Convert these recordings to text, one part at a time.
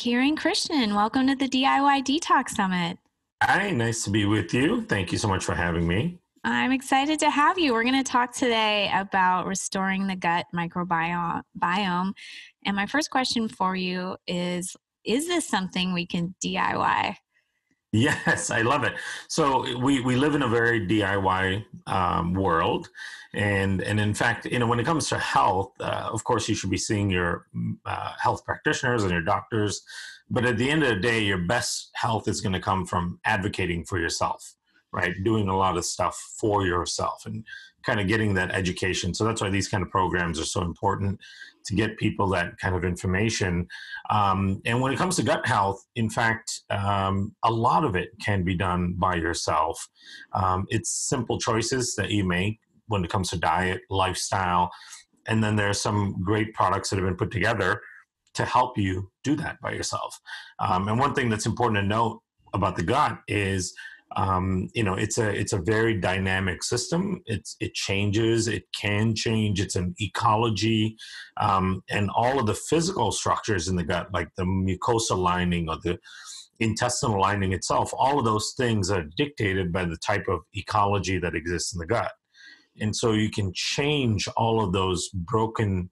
Kiran, Krishna. Welcome to the DIY Detox Summit. Hi, nice to be with you. Thank you so much for having me. I'm excited to have you. We're going to talk today about restoring the gut microbiome. And my first question for you is this something we can DIY? Yes, I love it. So we live in a very DIY world. And in fact, when it comes to health, of course, you should be seeing your health practitioners and your doctors. But at the end of the day, your best health is going to come from advocating for yourself, right? Doing a lot of stuff for yourself and kind of getting that education. So that's why these kind of programs are so important, to get people that kind of information. And when it comes to gut health, in fact, a lot of it can be done by yourself. It's simple choices that you make when it comes to diet, lifestyle, and then there are some great products that have been put together to help you do that by yourself. And one thing that's important to note about the gut is, it's a very dynamic system. It changes, it can change. It's an ecology, and all of the physical structures in the gut, like the mucosal lining or the intestinal lining itself, all of those things are dictated by the type of ecology that exists in the gut. And so you can change all of those broken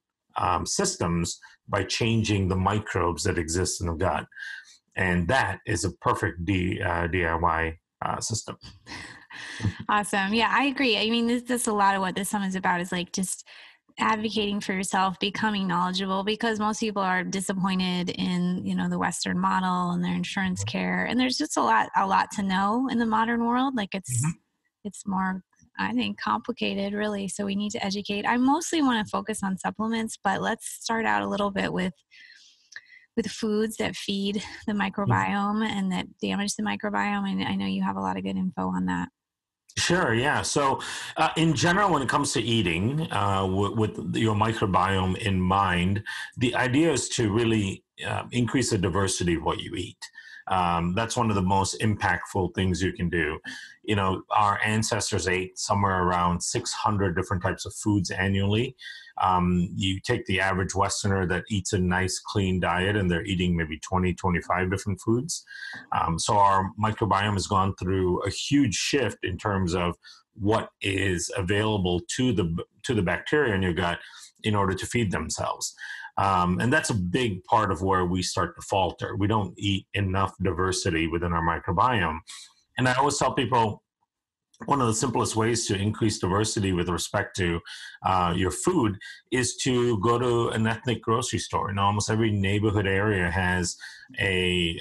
systems by changing the microbes that exist in the gut. And that is a perfect DIY system. Awesome. Yeah, I agree. I mean, this a lot of what this summit is about, is like just advocating for yourself, becoming knowledgeable, because most people are disappointed in, the Western model and their insurance care. And there's just a lot to know in the modern world. Like it's more, I think, complicated, really. So we need to educate. I mostly want to focus on supplements, but let's start out a little bit with foods that feed the microbiome and that damage the microbiome. And I know you have a lot of good info on that. Sure, yeah. So in general, when it comes to eating, with your microbiome in mind, the idea is to really increase the diversity of what you eat. That's one of the most impactful things you can do. Our ancestors ate somewhere around 600 different types of foods annually. You take the average Westerner that eats a nice, clean diet, and they're eating maybe 20, 25 different foods. So our microbiome has gone through a huge shift in terms of what is available to the bacteria in your gut in order to feed themselves. And that's a big part of where we start to falter. We don't eat enough diversity within our microbiome. And I always tell people, one of the simplest ways to increase diversity with respect to your food is to go to an ethnic grocery store. And almost every neighborhood area has a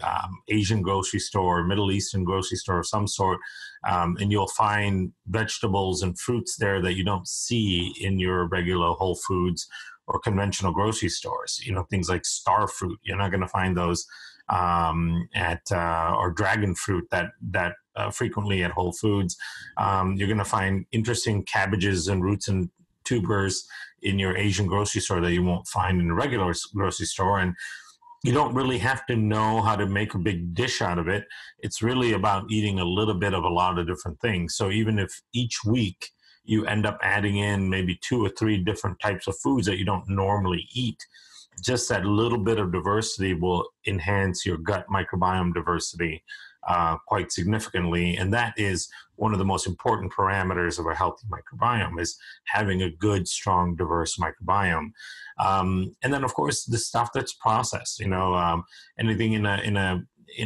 Asian grocery store, Middle Eastern grocery store of some sort, and you'll find vegetables and fruits there that you don't see in your regular Whole Foods or conventional grocery stores. Things like star fruit, you're not going to find those or dragon fruit that frequently at Whole Foods. You're going to find interesting cabbages and roots and tubers in your Asian grocery store that you won't find in a regular grocery store. And you don't really have to know how to make a big dish out of it. It's really about eating a little bit of a lot of different things. So even if each week you end up adding in maybe 2 or 3 different types of foods that you don't normally eat, just that little bit of diversity will enhance your gut microbiome diversity quite significantly. And that is one of the most important parameters of a healthy microbiome, is having a good, strong, diverse microbiome. And then, of course, the stuff that's processed, anything in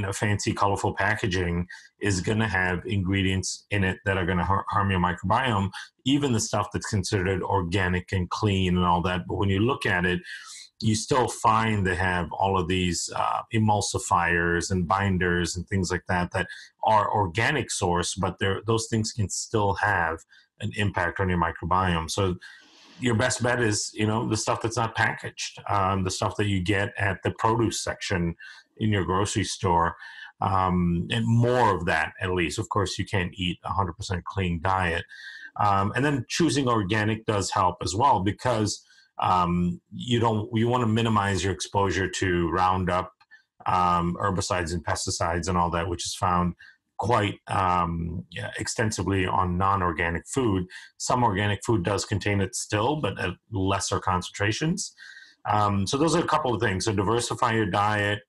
a fancy, colorful packaging is going to have ingredients in it that are going to harm your microbiome, even the stuff that's considered organic and clean and all that. But when you look at it, you still find they have all of these emulsifiers and binders and things like that are organic source, but those things can still have an impact on your microbiome. So your best bet is, the stuff that's not packaged, the stuff that you get at the produce section in your grocery store, and more of that, at least. Of course, you can't eat 100% clean diet. And then choosing organic does help as well, because you want to minimize your exposure to Roundup, herbicides and pesticides and all that, which is found quite extensively on non-organic food. Some organic food does contain it still, but at lesser concentrations. So those are a couple of things. So diversify your diet,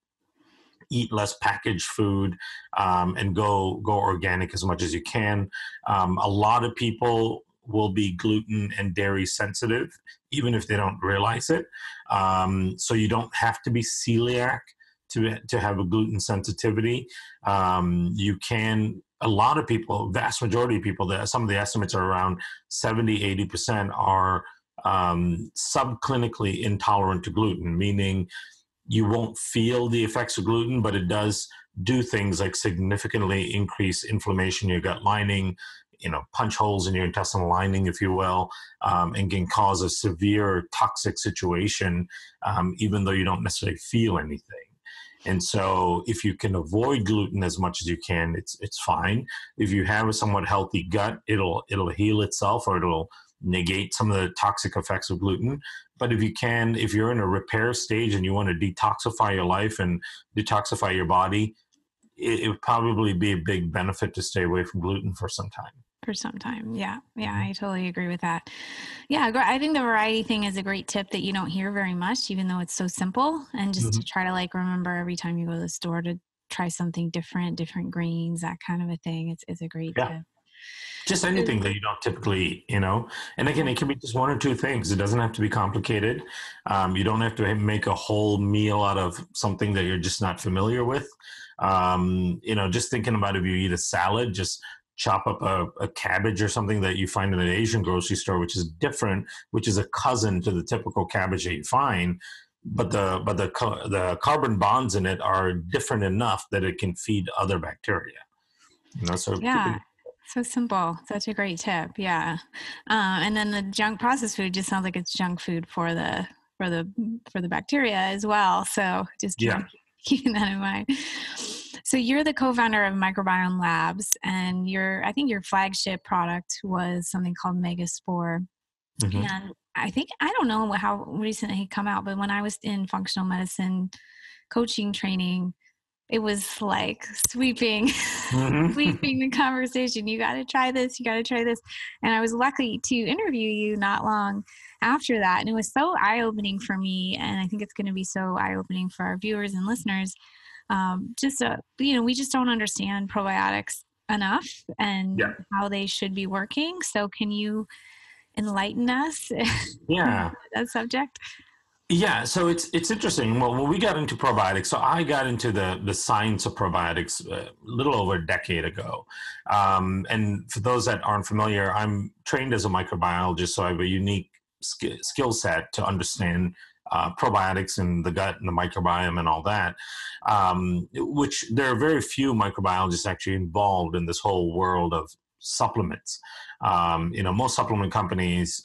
eat less packaged food, and go organic as much as you can. A lot of people will be gluten and dairy sensitive, even if they don't realize it. So you don't have to be celiac to have a gluten sensitivity. You can, a lot of people, vast majority of people, some of the estimates are around 70-80% are subclinically intolerant to gluten, meaning you won't feel the effects of gluten, but it does do things like significantly increase inflammation in your gut lining, punch holes in your intestinal lining, if you will, and can cause a severe toxic situation, even though you don't necessarily feel anything. And so if you can avoid gluten as much as you can, it's fine. If you have a somewhat healthy gut, it'll heal itself, or it'll negate some of the toxic effects of gluten. But if you're in a repair stage and you want to detoxify your life and detoxify your body, it would probably be a big benefit to stay away from gluten for some time. For some time. Yeah. I totally agree with that. Yeah. I think the variety thing is a great tip that you don't hear very much, even though it's so simple. And just to try to remember every time you go to the store to try something different grains, that kind of a thing. It's a great tip. Just anything that you don't typically eat, and again, it can be just one or two things. It doesn't have to be complicated. You don't have to make a whole meal out of something that you're just not familiar with. Just thinking about if you eat a salad, just chop up a cabbage or something that you find in an Asian grocery store, which is different, which is a cousin to the typical cabbage that you find, but the carbon bonds in it are different enough that it can feed other bacteria. So simple. Such a great tip. Yeah. And then the junk processed food just sounds like it's junk food for the bacteria as well. So just keeping that in mind. So you're the co-founder of Microbiome Labs, and I think your flagship product was something called Megaspore. And I don't know how recently it came out, but when I was in functional medicine coaching training, it was like sweeping the conversation. You got to try this. You got to try this. And I was lucky to interview you not long after that. And it was so eye-opening for me. And I think it's going to be so eye-opening for our viewers and listeners. We just don't understand probiotics enough and how they should be working. So can you enlighten us on that subject? Yeah, so it's interesting. Well, when we got into probiotics, so I got into the science of probiotics a little over a decade ago. And for those that aren't familiar, I'm trained as a microbiologist, so I have a unique skill set to understand probiotics and the gut and the microbiome and all that, which there are very few microbiologists actually involved in this whole world of supplements. Most supplement companies,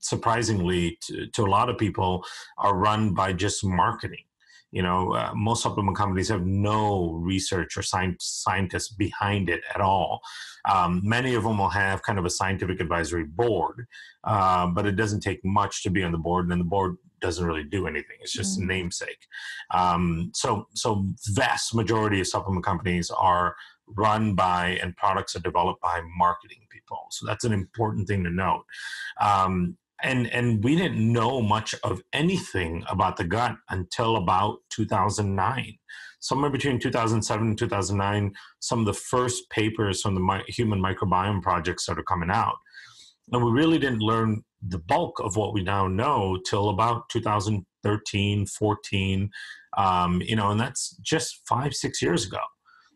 surprisingly to a lot of people, are run by just marketing. Most supplement companies have no research or scientists behind it at all. Many of them will have kind of a scientific advisory board, but it doesn't take much to be on the board, and then the board doesn't really do anything. It's just a namesake. So vast majority of supplement companies are run by, and products are developed by, marketing people. So that's an important thing to note. And we didn't know much of anything about the gut until about 2009. Somewhere between 2007 and 2009, some of the first papers from the Human Microbiome Project started coming out. And we really didn't learn the bulk of what we now know till about 2013, 14, and that's just 5-6 years ago,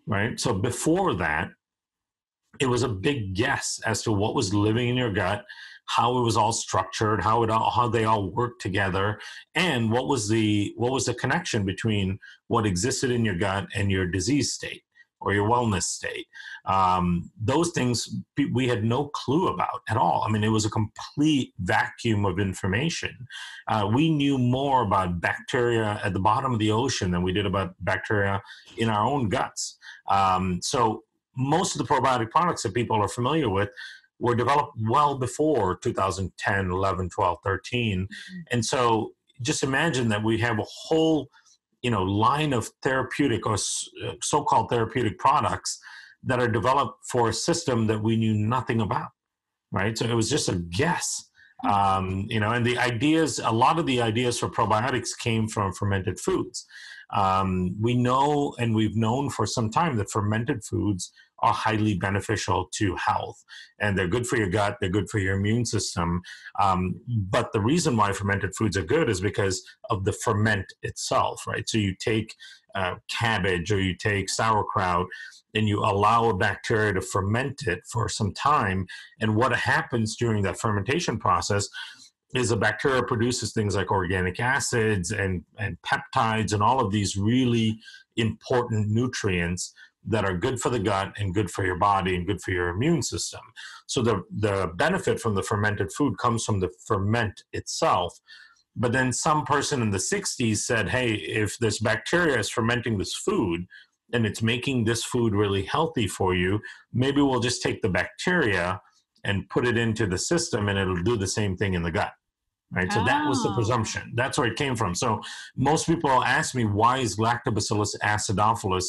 right? So before that, it was a big guess as to what was living in your gut, how it was all structured, how they all worked together, and what was the connection between what existed in your gut and your disease state or your wellness state. Those things we had no clue about at all. I mean, it was a complete vacuum of information. We knew more about bacteria at the bottom of the ocean than we did about bacteria in our own guts. So most of the probiotic products that people are familiar with were developed well before 2010, 11, 12, 13. And so just imagine that we have a whole, line of therapeutic or so-called therapeutic products that are developed for a system that we knew nothing about, right? So it was just a guess. And a lot of the ideas for probiotics came from fermented foods. We know, and we've known for some time, that fermented foods are highly beneficial to health, and they're good for your gut, they're good for your immune system. But the reason why fermented foods are good is because of the ferment itself, right? So you take cabbage or you take sauerkraut and you allow a bacteria to ferment it for some time. And what happens during that fermentation process is a bacteria produces things like organic acids and peptides and all of these really important nutrients that are good for the gut and good for your body and good for your immune system. So the benefit from the fermented food comes from the ferment itself. But then some person in the 60s said, hey, if this bacteria is fermenting this food and it's making this food really healthy for you, maybe we'll just take the bacteria and put it into the system and it'll do the same thing in the gut. Right. So that was the presumption. That's where it came from. So most people ask me, why is lactobacillus acidophilus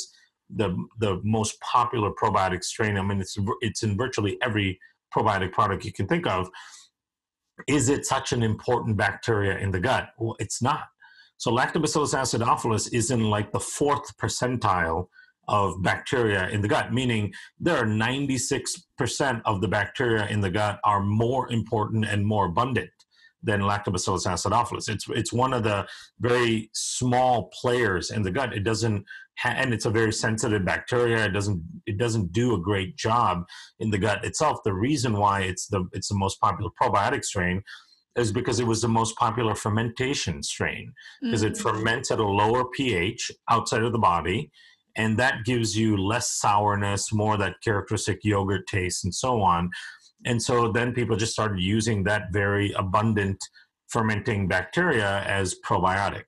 the most popular probiotic strain? I mean, it's in virtually every probiotic product you can think of. Is it such an important bacteria in the gut? Well, it's not. So lactobacillus acidophilus is in like the 4th percentile of bacteria in the gut, meaning there are 96% of the bacteria in the gut are more important and more abundant than lactobacillus acidophilus. It's one of the very small players in the gut. It doesn't, and it's a very sensitive bacteria. It doesn't do a great job in the gut itself. The reason why it's the most popular probiotic strain is because it was the most popular fermentation strain, because it ferments at a lower pH outside of the body, and that gives you less sourness, more of that characteristic yogurt taste, and so on. And so then people just started using that very abundant fermenting bacteria as probiotic.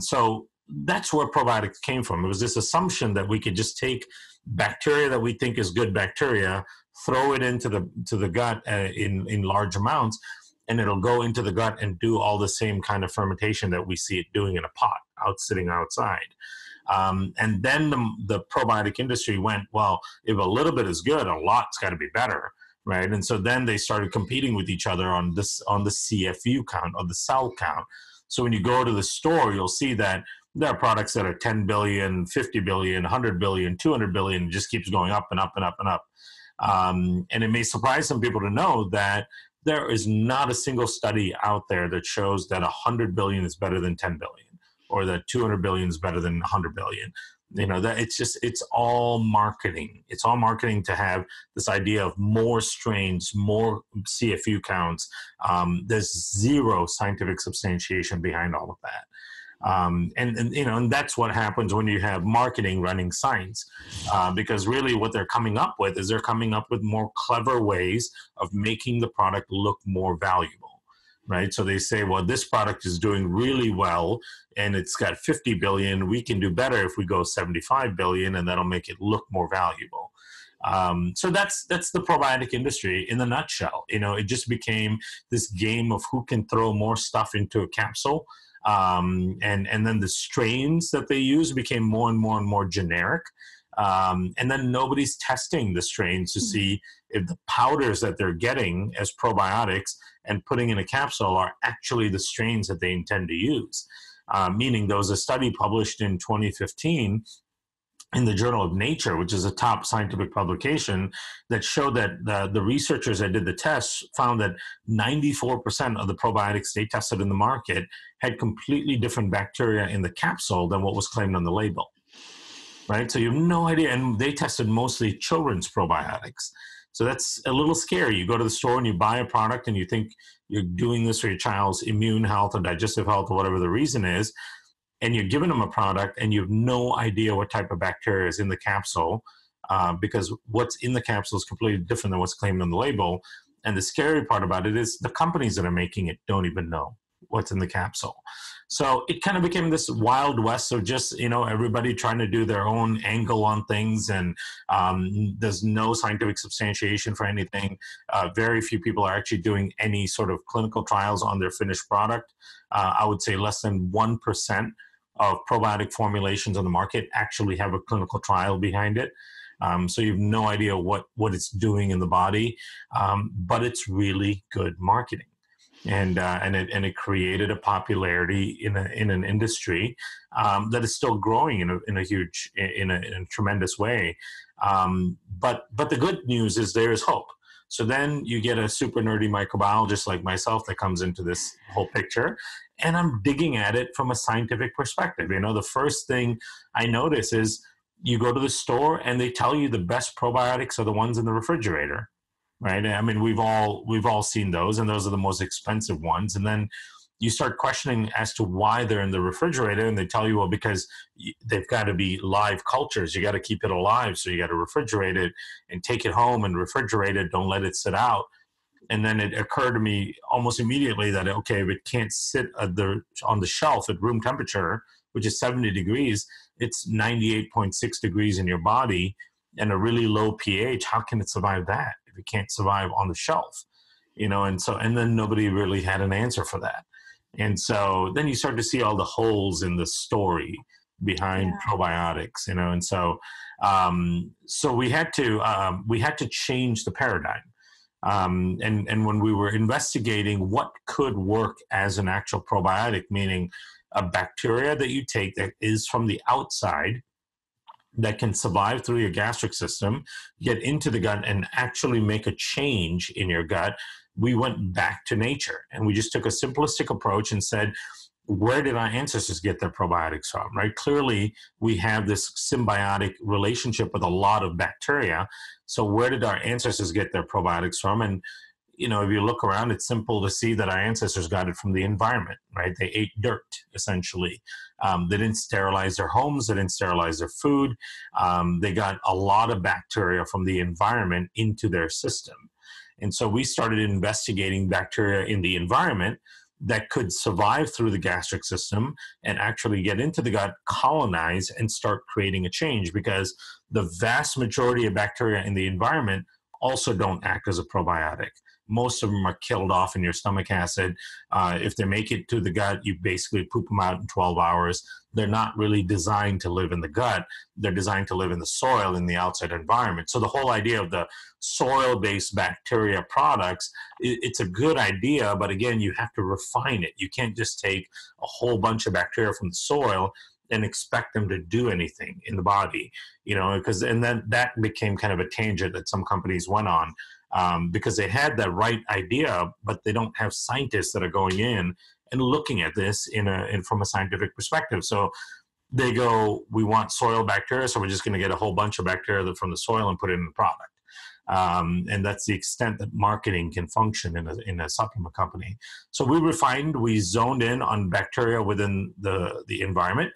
So that's where probiotics came from. It was this assumption that we could just take bacteria that we think is good bacteria, throw it into the gut in large amounts, and it'll go into the gut and do all the same kind of fermentation that we see it doing in a pot sitting outside. And then the probiotic industry went, well, if a little bit is good, a lot's got to be better. Right. And so then they started competing with each other on the CFU count, or the cell count. So when you go to the store, you'll see that there are products that are 10 billion, 50 billion, 100 billion, 200 billion, it just keeps going up and up and up and up. And it may surprise some people to know that there is not a single study out there that shows that 100 billion is better than 10 billion, or that 200 billion is better than 100 billion. You know, that it's all marketing. It's all marketing to have this idea of more strains, more CFU counts. There's zero scientific substantiation behind all of that. And you know, and that's what happens when you have marketing running science, because really what they're coming up with is they're coming up with more clever ways of making the product look more valuable. Right. So they say, well, this product is doing really well and it's got 50 billion. We can do better if we go 75 billion, and that'll make it look more valuable. So that's the probiotic industry in a nutshell. You know, it just became this game of who can throw more stuff into a capsule. And then the strains that they use became more and more and more generic. And then nobody's testing the strains to see if the powders that they're getting as probiotics and putting in a capsule are actually the strains that they intend to use. Meaning there was a study published in 2015 in the Journal of Nature, which is a top scientific publication, that showed that the researchers that did the tests found that 94% of the probiotics they tested in the market had completely different bacteria in the capsule than what was claimed on the label. Right? So you have no idea. And they tested mostly children's probiotics. So that's a little scary. You go to the store and you buy a product and you think you're doing this for your child's immune health or digestive health or whatever the reason is, and you're giving them a product and you have no idea what type of bacteria is in the capsule, because what's in the capsule is completely different than what's claimed on the label. And the scary part about it is the companies that are making it don't even know what's in the capsule. So it kind of became this wild west of just, you know, everybody trying to do their own angle on things, and there's no scientific substantiation for anything. Very few people are actually doing any sort of clinical trials on their finished product. I would say less than 1% of probiotic formulations on the market actually have a clinical trial behind it. So you have no idea what it's doing in the body, but it's really good marketing. and it created a popularity in an industry that is still growing in a huge, in a tremendous way. But the good news is there is hope. So then you get a super nerdy microbiologist like myself that comes into this whole picture, and I'm digging at it from a scientific perspective. You know, the first thing I notice is you go to the store and they tell you the best probiotics are the ones in the refrigerator, right? I mean, we've all seen those, and those are the most expensive ones. And then you start questioning as to why they're in the refrigerator, and they tell you, well, because they've got to be live cultures. You got to keep it alive, so you got to refrigerate it and take it home and refrigerate it. Don't let it sit out. And then it occurred to me almost immediately that, okay, if it can't sit on the shelf at room temperature, which is 70 degrees, it's 98.6 degrees in your body and a really low pH. How can it survive that if it can't survive on the shelf? You know, and then nobody really had an answer for that. And so then you start to see all the holes in the story behind probiotics, you know, and so we had to change the paradigm. And when we were investigating what could work as an actual probiotic, meaning a bacteria that you take that is from the outside, that can survive through your gastric system, get into the gut, and actually make a change in your gut, we went back to nature. And we just took a simplistic approach and said, where did our ancestors get their probiotics from, right? Clearly, we have this symbiotic relationship with a lot of bacteria. So where did our ancestors get their probiotics from? And, you know, if you look around, it's simple to see that our ancestors got it from the environment, right? They ate dirt, essentially. They didn't sterilize their homes. They didn't sterilize their food. They got a lot of bacteria from the environment into their system. And so we started investigating bacteria in the environment that could survive through the gastric system and actually get into the gut, colonize, and start creating a change, because the vast majority of bacteria in the environment also don't act as a probiotic. Most of them are killed off in your stomach acid. If they make it to the gut, you basically poop them out in 12 hours. They're not really designed to live in the gut. They're designed to live in the soil, in the outside environment. So the whole idea of the soil-based bacteria products, it's a good idea, but again, you have to refine it. You can't just take a whole bunch of bacteria from the soil and expect them to do anything in the body, you know, because, and then that became kind of a tangent that some companies went on, because they had the right idea, but they don't have scientists that are going in and looking at this from a scientific perspective. So they go, we want soil bacteria, so we're just going to get a whole bunch of bacteria from the soil and put it in the product. And that's the extent that marketing can function in a supplement company. So we zoned in on bacteria within the environment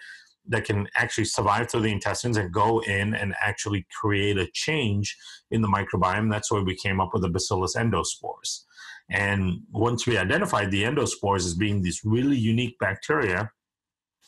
that can actually survive through the intestines and go in and actually create a change in the microbiome. That's why we came up with the bacillus endospores. And once we identified the endospores as being these really unique bacteria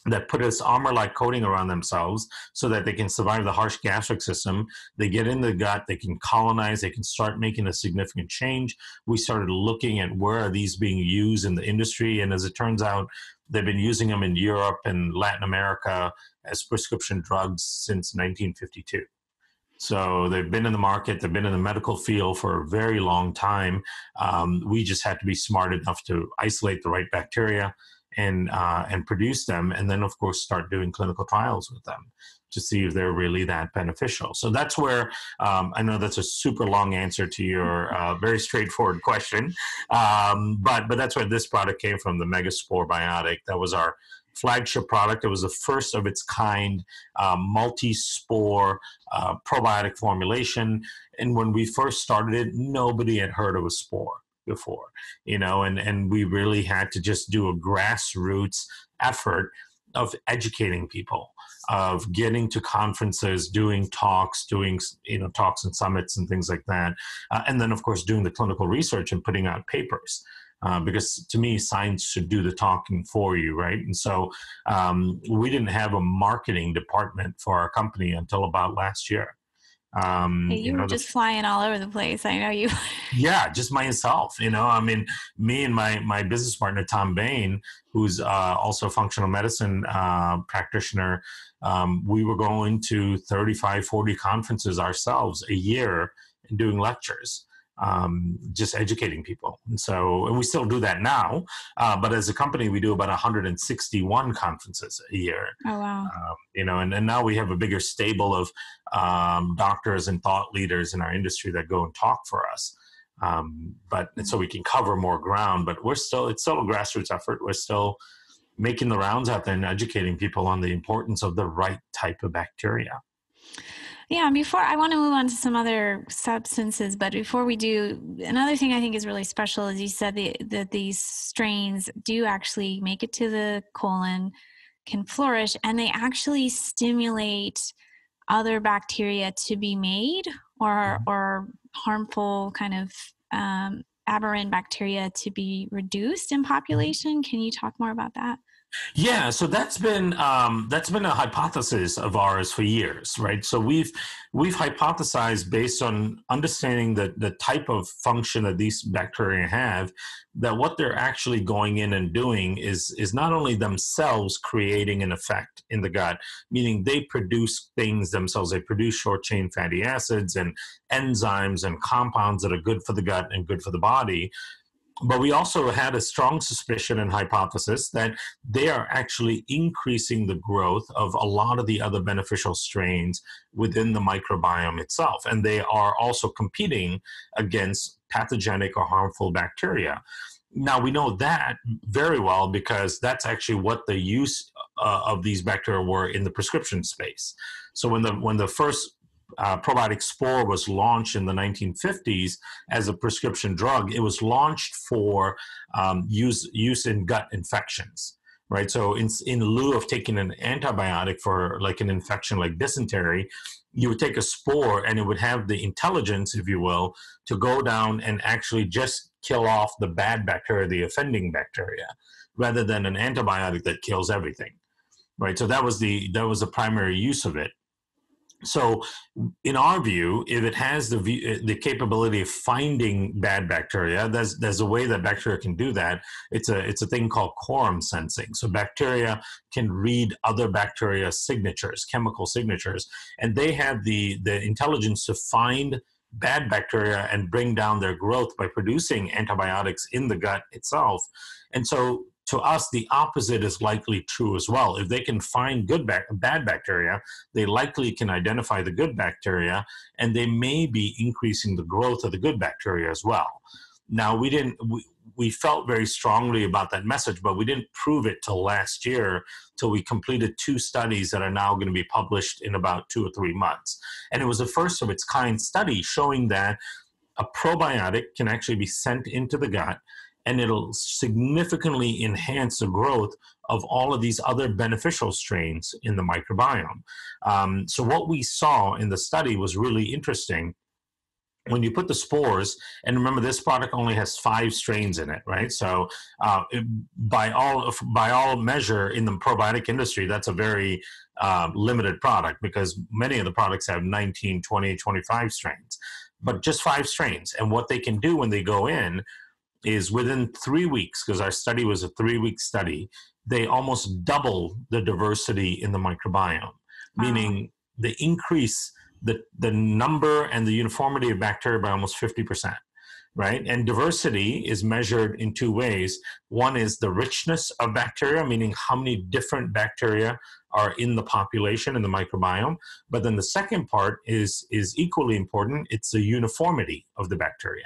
that put this armor-like coating around themselves so that they can survive the harsh gastric system, they get in the gut, they can colonize, they can start making a significant change. We started looking at where are these being used in the industry, and as it turns out, they've been using them in Europe and Latin America as prescription drugs since 1952. So they've been in the market, they've been in the medical field for a very long time. We just had to be smart enough to isolate the right bacteria and produce them, and then of course start doing clinical trials with them to see if they're really that beneficial. So that's where, I know that's a super long answer to your very straightforward question, but that's where this product came from, the MegaSpore Biotic. That was our flagship product. It was the first of its kind multi-spore probiotic formulation. And when we first started it, nobody had heard of a spore before, you know, and we really had to just do a grassroots effort of educating people, of getting to conferences, doing talks, talks and summits and things like that. And then of course, doing the clinical research and putting out papers. Because to me, science should do the talking for you, right? And so we didn't have a marketing department for our company until about last year. You were just flying all over the place. I know you. Yeah, just myself. I mean, me and my business partner, Tom Bain, who's also a functional medicine practitioner, we were going to 35, 40 conferences ourselves a year and doing lectures. just educating people. And we still do that now. But as a company, we do about 161 conferences a year. Oh, wow. And now we have a bigger stable of doctors and thought leaders in our industry that go and talk for us. So we can cover more ground, but it's still a grassroots effort. We're still making the rounds out there and educating people on the importance of the right type of bacteria. Yeah, before I want to move on to some other substances, but before we do, another thing I think is really special is you said that these strains do actually make it to the colon, can flourish, and they actually stimulate other bacteria to be made or harmful kind of aberrant bacteria to be reduced in population. Can you talk more about that? Yeah, so that's been a hypothesis of ours for years, right? So we've hypothesized based on understanding the type of function that these bacteria have, that what they're actually going in and doing is not only themselves creating an effect in the gut, meaning they produce things themselves. They produce short chain fatty acids and enzymes and compounds that are good for the gut and good for the body. But we also had a strong suspicion and hypothesis that they are actually increasing the growth of a lot of the other beneficial strains within the microbiome itself. And they are also competing against pathogenic or harmful bacteria. Now, we know that very well because that's actually what the use of these bacteria were in the prescription space. So when the first probiotic spore was launched in the 1950s as a prescription drug, it was launched for use in gut infections, right? So in lieu of taking an antibiotic for like an infection like dysentery, you would take a spore and it would have the intelligence, if you will, to go down and actually just kill off the bad bacteria, the offending bacteria, rather than an antibiotic that kills everything, right? So that was the primary use of it. So in our view, if it has the capability of finding bad bacteria, there's a way that bacteria can do that. It's a thing called quorum sensing. So bacteria can read other bacteria signatures, chemical signatures, and they have the intelligence to find bad bacteria and bring down their growth by producing antibiotics in the gut itself. And so to us, the opposite is likely true as well. If they can find bad bacteria, they likely can identify the good bacteria, and they may be increasing the growth of the good bacteria as well. Now, we felt very strongly about that message, but we didn't prove it till last year, till we completed 2 studies that are now going to be published in about 2 or 3 months. And it was the first of its kind study showing that a probiotic can actually be sent into the gut, and it'll significantly enhance the growth of all of these other beneficial strains in the microbiome. So what we saw in the study was really interesting. When you put the spores, and remember this product only has 5 strains in it, right? So by all measure in the probiotic industry, that's a very limited product because many of the products have 19, 20, 25 strains, but just 5 strains. And what they can do when they go in is within 3 weeks, because our study was a 3-week study, they almost double the diversity in the microbiome, meaning they increase the number and the uniformity of bacteria by almost 50%, right? And diversity is measured in 2 ways. One is the richness of bacteria, meaning how many different bacteria are in the population, in the microbiome. But then the second part is equally important. It's the uniformity of the bacteria.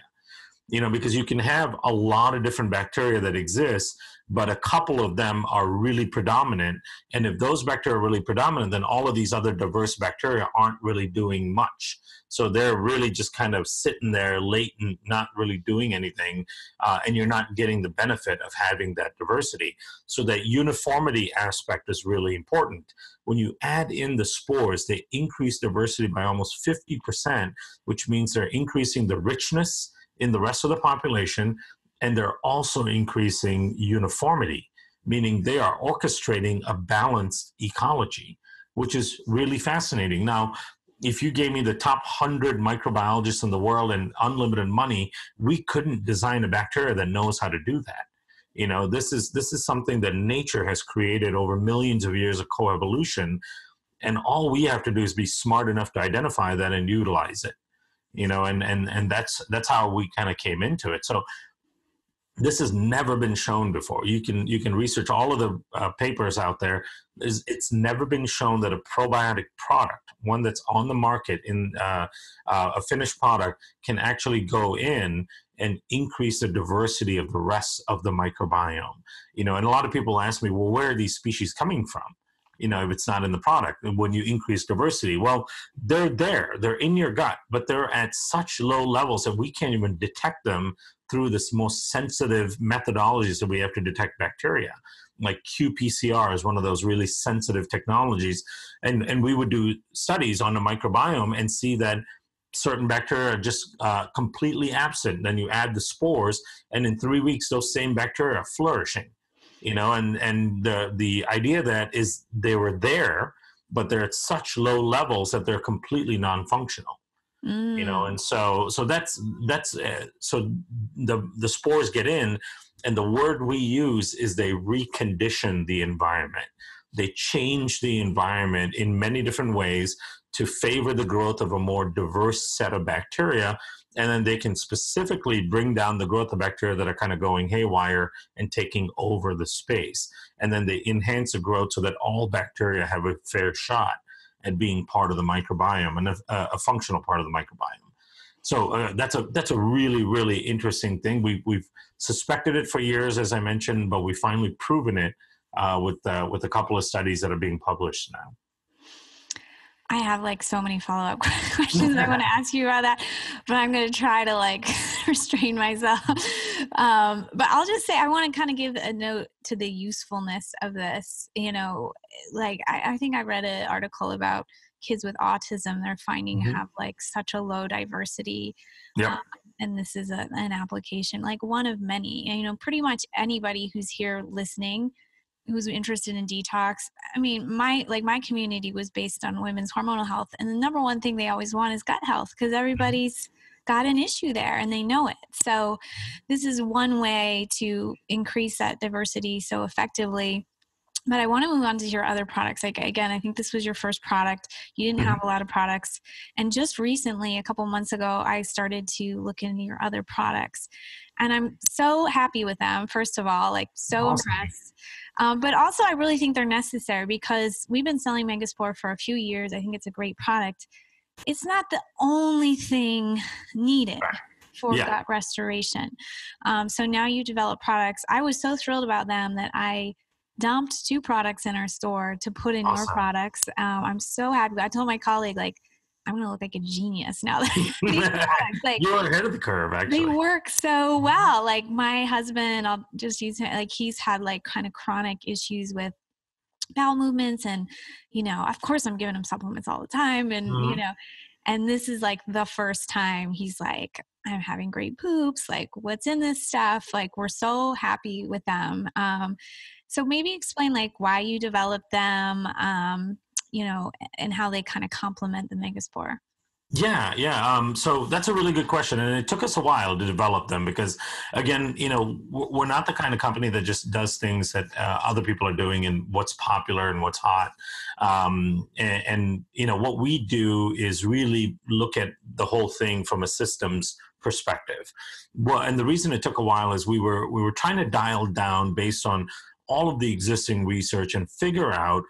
Because you can have a lot of different bacteria that exist, but a couple of them are really predominant. And if those bacteria are really predominant, then all of these other diverse bacteria aren't really doing much. So they're really just kind of sitting there latent, not really doing anything. And you're not getting the benefit of having that diversity. So that uniformity aspect is really important. When you add in the spores, they increase diversity by almost 50%, which means they're increasing the richness in the rest of the population, and they're also increasing uniformity, meaning they are orchestrating a balanced ecology, which is really fascinating. Now, if you gave me the top 100 microbiologists in the world and unlimited money, we couldn't design a bacteria that knows how to do that. This is something that nature has created over millions of years of coevolution, and all we have to do is be smart enough to identify that and utilize it. and that's how we kind of came into it. So this has never been shown before. You can research all of the papers out there. It's never been shown that a probiotic product, one that's on the market in a finished product, can actually go in and increase the diversity of the rest of the microbiome. And a lot of people ask me, well, where are these species coming from? If it's not in the product, when you increase diversity, well, they're in your gut, but they're at such low levels that we can't even detect them through this most sensitive methodologies that we have to detect bacteria. Like qPCR is one of those really sensitive technologies. And we would do studies on the microbiome and see that certain bacteria are just completely absent. Then you add the spores, and in 3 weeks, those same bacteria are flourishing. And the idea that is they were there, but they're at such low levels that they're completely non-functional. And so that's so the spores get in, and the word we use is they recondition the environment. They change the environment in many different ways to favor the growth of a more diverse set of bacteria. And then they can specifically bring down the growth of bacteria that are kind of going haywire and taking over the space. And then they enhance the growth so that all bacteria have a fair shot at being part of the microbiome and a functional part of the microbiome. So that's a really, really interesting thing. We've suspected it for years, as I mentioned, but we've finally proven it with a couple of studies that are being published now. I have like so many follow-up questions I want to ask you about that, but I'm going to try to like restrain myself. But I'll just say, I want to kind of give a note to the usefulness of this. Like I think I read an article about kids with autism. They're finding have like such a low diversity. Yep. And this is an application, like one of many, and, pretty much anybody who's here listening who's interested in detox. I mean, my community was based on women's hormonal health. And the number one thing they always want is gut health, because everybody's got an issue there and they know it. So this is one way to increase that diversity so effectively. But I want to move on to your other products. Like, again, I think this was your first product. You didn't have a lot of products. And just recently, a couple months ago, I started to look into your other products. And I'm so happy with them, first of all, like so impressed. But also, I really think they're necessary because we've been selling Megaspore for a few years. I think it's a great product. It's not the only thing needed for gut restoration. So now you develop products. I was so thrilled about them that I dumped 2 products in our store to put in your products. I'm so happy. I told my colleague, like, I'm going to look like a genius now that these products, like, you're ahead of the curve, actually. They work so well. Like my husband, I'll just use him, like he's had like kind of chronic issues with bowel movements, and of course I'm giving him supplements all the time, and and this is like the first time he's like, I'm having great poops, like what's in this stuff? Like we're so happy with them. So maybe explain like why you developed them, and how they kind of complement the Megaspore. Yeah. So that's a really good question. And it took us a while to develop them because, again, we're not the kind of company that just does things that other people are doing and what's popular and what's hot. And what we do is really look at the whole thing from a systems perspective. Well, and the reason it took a while is we were trying to dial down based on all of the existing research and figure out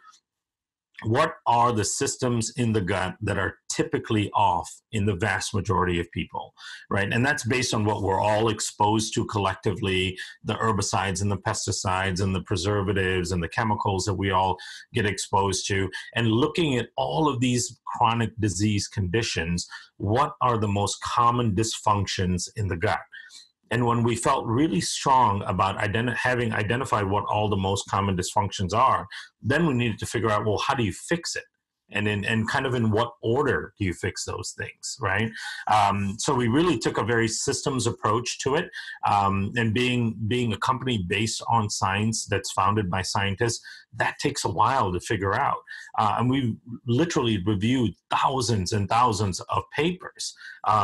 what are the systems in the gut that are typically off in the vast majority of people, right? And that's based on what we're all exposed to collectively, the herbicides and the pesticides and the preservatives and the chemicals that we all get exposed to, and looking at all of these chronic disease conditions, what are the most common dysfunctions in the gut? And when we felt really strong about having identified what all the most common dysfunctions are, then we needed to figure out, well, how do you fix it? And kind of in what order do you fix those things, right? So we really took a very systems approach to it. And being a company based on science that's founded by scientists, that takes a while to figure out. And we literally reviewed thousands and thousands of papers,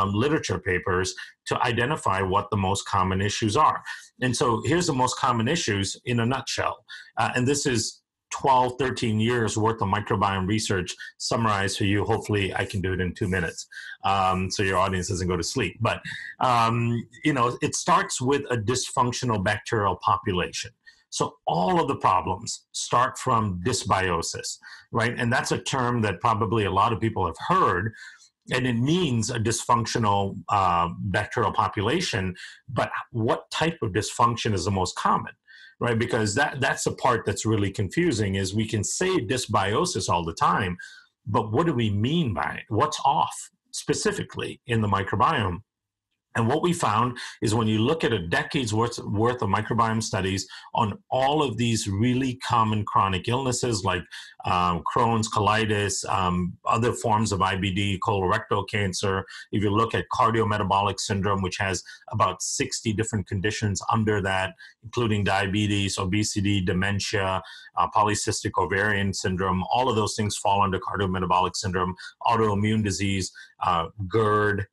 literature papers, to identify what the most common issues are. And so here's the most common issues in a nutshell. And this is 12, 13 years worth of microbiome research summarized for you. Hopefully I can do it in 2 minutes, so your audience doesn't go to sleep. But, it starts with a dysfunctional bacterial population. So all of the problems start from dysbiosis, right? And that's a term that probably a lot of people have heard, and it means a dysfunctional bacterial population. But what type of dysfunction is the most common, right? Because that's the part that's really confusing, is we can say dysbiosis all the time, but what do we mean by it? What's off specifically in the microbiome? And what we found is when you look at a decade's worth of microbiome studies on all of these really common chronic illnesses like Crohn's, colitis, other forms of IBD, colorectal cancer, if you look at cardiometabolic syndrome, which has about 60 different conditions under that, including diabetes, obesity, dementia, polycystic ovarian syndrome, all of those things fall under cardiometabolic syndrome, autoimmune disease, GERD,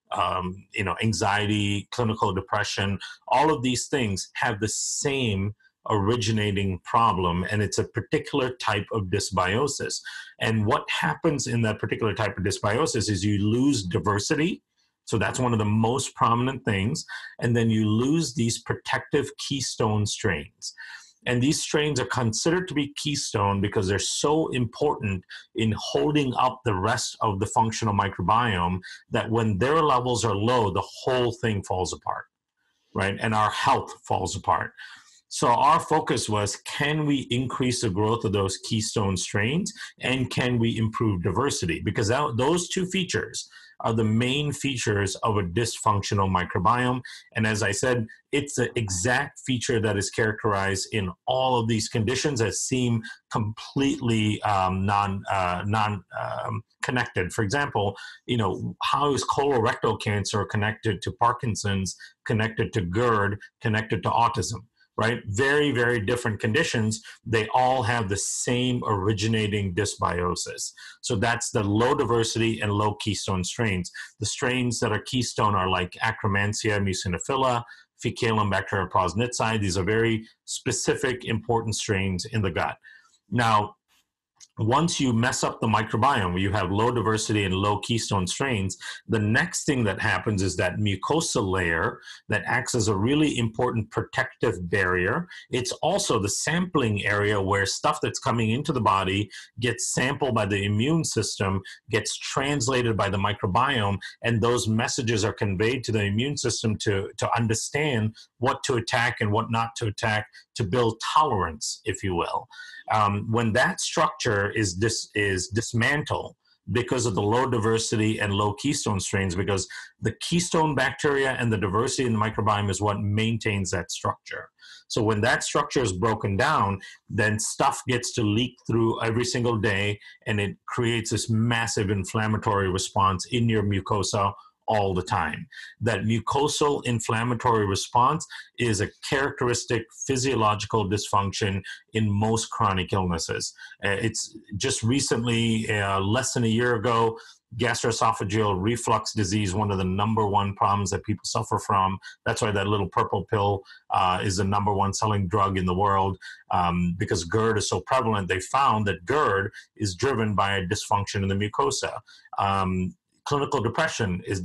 anxiety, clinical depression, all of these things have the same originating problem, and it's a particular type of dysbiosis. And what happens in that particular type of dysbiosis is you lose diversity. So that's one of the most prominent things. And then you lose these protective keystone strains. And these strains are considered to be keystone because they're so important in holding up the rest of the functional microbiome that when their levels are low, the whole thing falls apart, right? And our health falls apart. So our focus was, can we increase the growth of those keystone strains, and can we improve diversity? Because those two features are the main features of a dysfunctional microbiome. And as I said, it's the exact feature that is characterized in all of these conditions that seem completely non-connected. For example, how is colorectal cancer connected to Parkinson's, connected to GERD, connected to autism? Right? Very, very different conditions. They all have the same originating dysbiosis. So that's the low diversity and low keystone strains. The strains that are keystone are like Akkermansia muciniphila, Faecalibacter prosnitzi. These are very specific, important strains in the gut. Now, once you mess up the microbiome, where you have low diversity and low keystone strains, the next thing that happens is that mucosal layer that acts as a really important protective barrier. It's also the sampling area where stuff that's coming into the body gets sampled by the immune system, gets translated by the microbiome, and those messages are conveyed to the immune system to understand what to attack and what not to attack, to build tolerance, if you will. When that structure is dismantled because of the low diversity and low keystone strains, because the keystone bacteria and the diversity in the microbiome is what maintains that structure. So when that structure is broken down, then stuff gets to leak through every single day, and it creates this massive inflammatory response in your mucosa all the time. That mucosal inflammatory response is a characteristic physiological dysfunction in most chronic illnesses. It's just recently, less than a year ago, gastroesophageal reflux disease, one of the number one problems that people suffer from. That's why that little purple pill is the number one selling drug in the world, because GERD is so prevalent. They found that GERD is driven by a dysfunction in the mucosa. Clinical depression is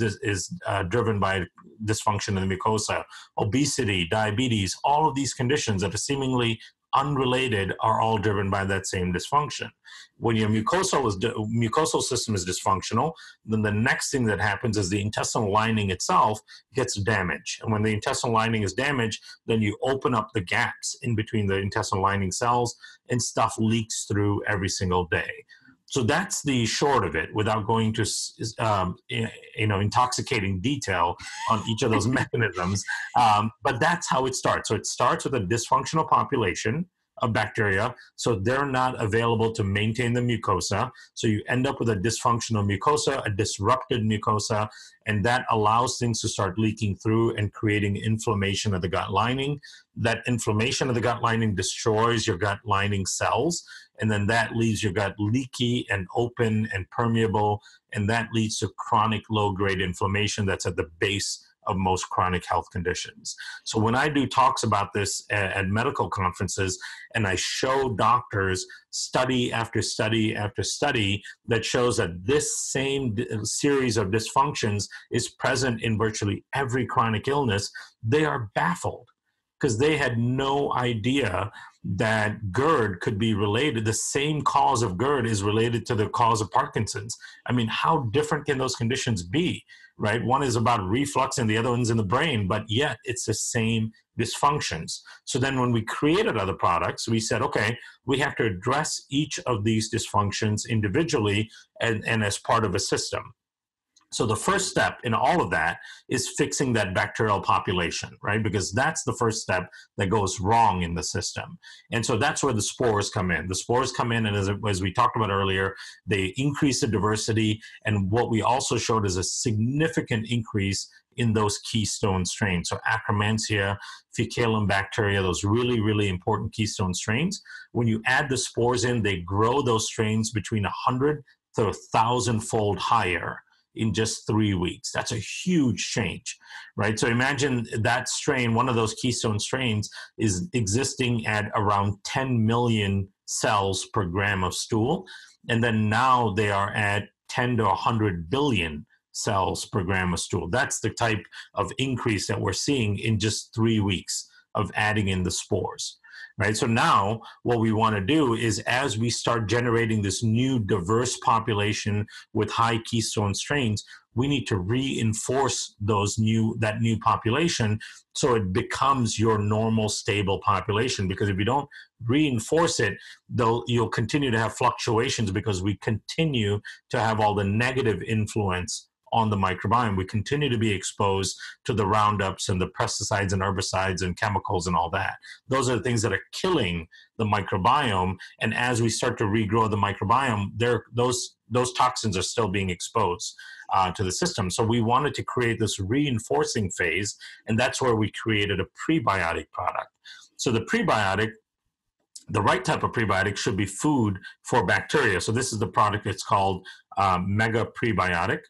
driven by dysfunction in the mucosa. Obesity, diabetes, all of these conditions that are seemingly unrelated are all driven by that same dysfunction. When your mucosal system is dysfunctional, then the next thing that happens is the intestinal lining itself gets damaged. And when the intestinal lining is damaged, then you open up the gaps in between the intestinal lining cells, and stuff leaks through every single day. So that's the short of it, without going to intoxicating detail on each of those mechanisms. But that's how it starts. So it starts with a dysfunctional population of bacteria, so they're not available to maintain the mucosa. So you end up with a dysfunctional mucosa, a disrupted mucosa, and that allows things to start leaking through and creating inflammation of the gut lining. That inflammation of the gut lining destroys your gut lining cells, and then that leaves your gut leaky and open and permeable, and that leads to chronic low-grade inflammation that's at the base of most chronic health conditions. So when I do talks about this at medical conferences, and I show doctors study after study after study that shows that this same series of dysfunctions is present in virtually every chronic illness, they are baffled, because they had no idea that GERD could be related. The same cause of GERD is related to the cause of Parkinson's. I mean, how different can those conditions be, right? One is about reflux and the other one's in the brain, but yet it's the same dysfunctions. So then when we created other products, we said, okay, we have to address each of these dysfunctions individually and as part of a system. So the first step in all of that is fixing that bacterial population, right? Because that's the first step that goes wrong in the system. And so that's where the spores come in. The spores come in, and as we talked about earlier, they increase the diversity. And what we also showed is a significant increase in those keystone strains. So Akkermansia, Fecalum bacteria, those really, really important keystone strains. When you add the spores in, they grow those strains between 100 to 1,000-fold higher in just 3 weeks. That's a huge change, right? So imagine that strain, one of those keystone strains, is existing at around 10 million cells per gram of stool. And then now they are at 10 to 100 billion cells per gram of stool. That's the type of increase that we're seeing in just 3 weeks of adding in the spores. Right. So now what we want to do is, as we start generating this new diverse population with high keystone strains, we need to reinforce that new population so it becomes your normal stable population. Because if you don't reinforce it, you'll continue to have fluctuations, because we continue to have all the negative influence on the microbiome. We continue to be exposed to the Roundups and the pesticides and herbicides and chemicals and all that. Those are the things that are killing the microbiome. And as we start to regrow the microbiome, those toxins are still being exposed to the system. So we wanted to create this reinforcing phase, and that's where we created a prebiotic product. So the prebiotic, the right type of prebiotic, should be food for bacteria. So this is the product. It's called MegaPrebiotic.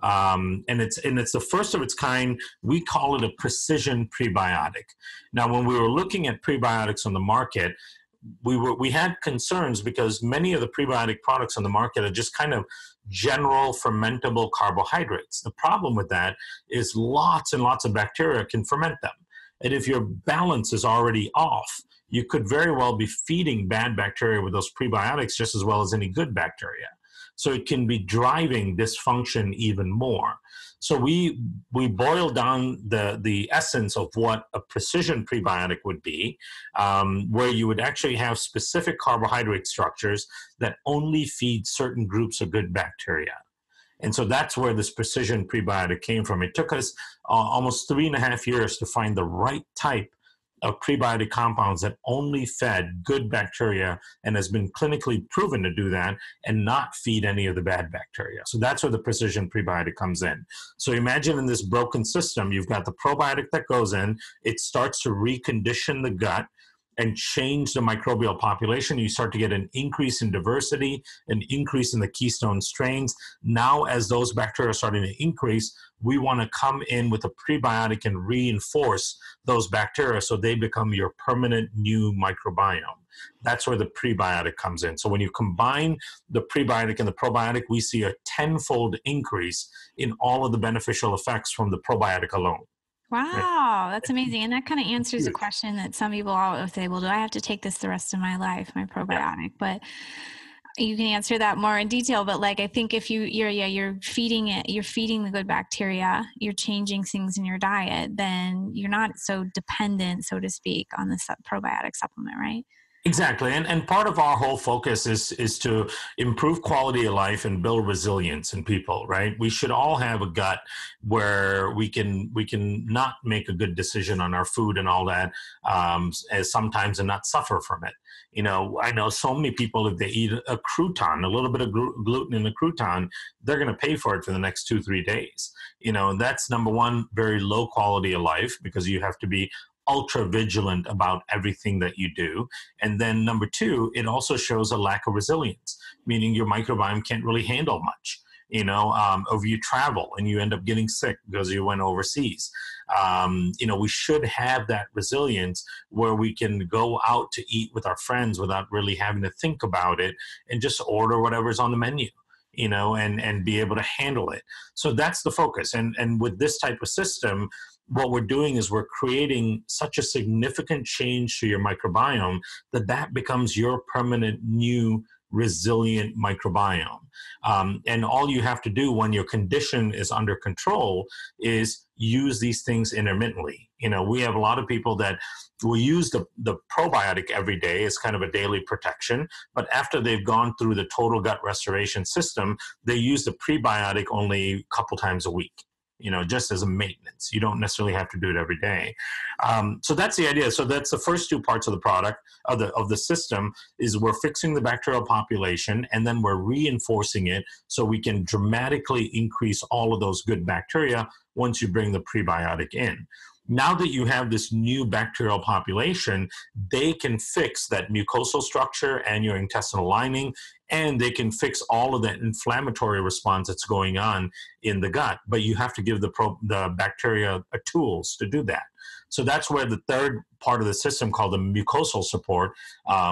And it's the first of its kind. We call it a precision prebiotic. Now, when we were looking at prebiotics on the market, we had concerns, because many of the prebiotic products on the market are just kind of general fermentable carbohydrates. The problem with that is lots and lots of bacteria can ferment them. And if your balance is already off, you could very well be feeding bad bacteria with those prebiotics just as well as any good bacteria. So it can be driving dysfunction even more. So we boiled down the essence of what a precision prebiotic would be, where you would actually have specific carbohydrate structures that only feed certain groups of good bacteria. And so that's where this precision prebiotic came from. It took us almost 3.5 years to find the right type of prebiotic compounds that only fed good bacteria and has been clinically proven to do that and not feed any of the bad bacteria. So that's where the precision prebiotic comes in. So imagine in this broken system, you've got the probiotic that goes in, it starts to recondition the gut and change the microbial population. You start to get an increase in diversity, an increase in the keystone strains. Now, as those bacteria are starting to increase, we want to come in with a prebiotic and reinforce those bacteria so they become your permanent new microbiome. That's where the prebiotic comes in. So when you combine the prebiotic and the probiotic, we see a 10-fold increase in all of the beneficial effects from the probiotic alone. Wow, that's amazing. And that kind of answers a question that some people always say, well, do I have to take this the rest of my life, my probiotic? But you can answer that more in detail. But like, I think if you're feeding the good bacteria, you're changing things in your diet, then you're not so dependent, so to speak, on the probiotic supplement, right? Exactly. And part of our whole focus is to improve quality of life and build resilience in people, right? We should all have a gut where we can not make a good decision on our food and all that, as sometimes, and not suffer from it. You know, I know so many people, if they eat a crouton, a little bit of gluten in a crouton, they're going to pay for it for the next 2-3 days. You know, and that's number one, very low quality of life, because you have to be ultra vigilant about everything that you do. And then number two, it also shows a lack of resilience, meaning your microbiome can't really handle much. Or you travel and you end up getting sick because you went overseas. We should have that resilience where we can go out to eat with our friends without really having to think about it and just order whatever's on the menu, and be able to handle it. So that's the focus. And with this type of system, what we're doing is we're creating such a significant change to your microbiome that becomes your permanent new resilient microbiome. And all you have to do when your condition is under control is use these things intermittently. We have a lot of people that will use the probiotic every day as kind of a daily protection, but after they've gone through the total gut restoration system, they use the prebiotic only a couple times a week. Just as a maintenance. You don't necessarily have to do it every day. So that's the idea. So that's the first two parts of the product, of the system, is we're fixing the bacterial population, and then we're reinforcing it so we can dramatically increase all of those good bacteria once you bring the prebiotic in. Now that you have this new bacterial population, they can fix that mucosal structure and your intestinal lining, and they can fix all of that inflammatory response that's going on in the gut. But you have to give the bacteria tools to do that. So that's where the third part of the system, called the mucosal support,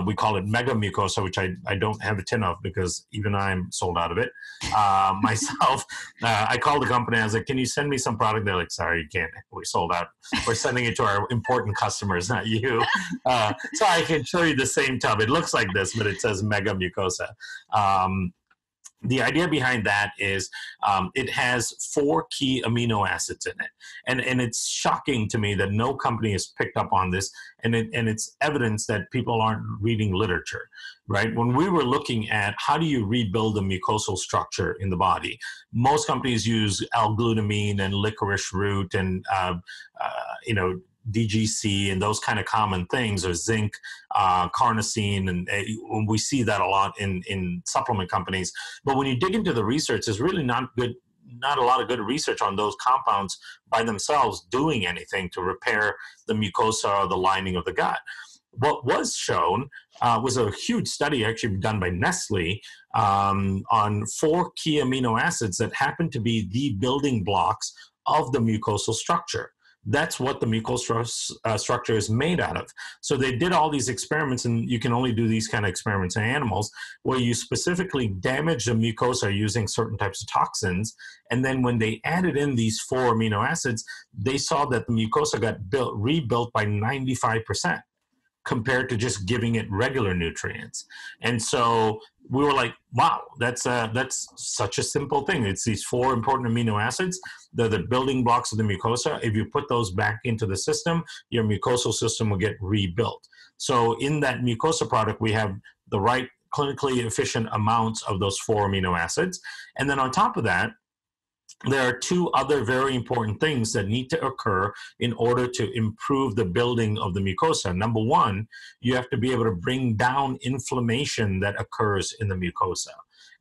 we call it MegaMycosa, which I don't have a tin of because even I'm sold out of it myself. I called the company. I was like, can you send me some product? They're like, sorry, you can't. We're sold out. We're sending it to our important customers, not you. So I can show you the same tub. It looks like this, but it says MegaMycosa. The idea behind that is it has 4 key amino acids in it. And it's shocking to me that no company has picked up on this, and it's evidence that people aren't reading literature, right? When we were looking at how do you rebuild the mucosal structure in the body, most companies use L-glutamine and licorice root and, DGC and those kind of common things, or zinc, carnosine, and we see that a lot in supplement companies. But when you dig into the research, there's really not a lot of good research on those compounds by themselves doing anything to repair the mucosa or the lining of the gut. What was shown was a huge study actually done by Nestle on 4 key amino acids that happen to be the building blocks of the mucosal structure. That's what the mucosal structure is made out of. So they did all these experiments, and you can only do these kind of experiments in animals, where you specifically damage the mucosa using certain types of toxins. And then when they added in these 4 amino acids, they saw that the mucosa got rebuilt by 95%. Compared to just giving it regular nutrients. And so we were like, wow, that's such a simple thing. It's these 4 important amino acids. They're the building blocks of the mucosa. If you put those back into the system, your mucosal system will get rebuilt. So in that mucosa product, we have the right clinically efficient amounts of those 4 amino acids. And then on top of that, there are 2 other very important things that need to occur in order to improve the building of the mucosa. Number 1, you have to be able to bring down inflammation that occurs in the mucosa.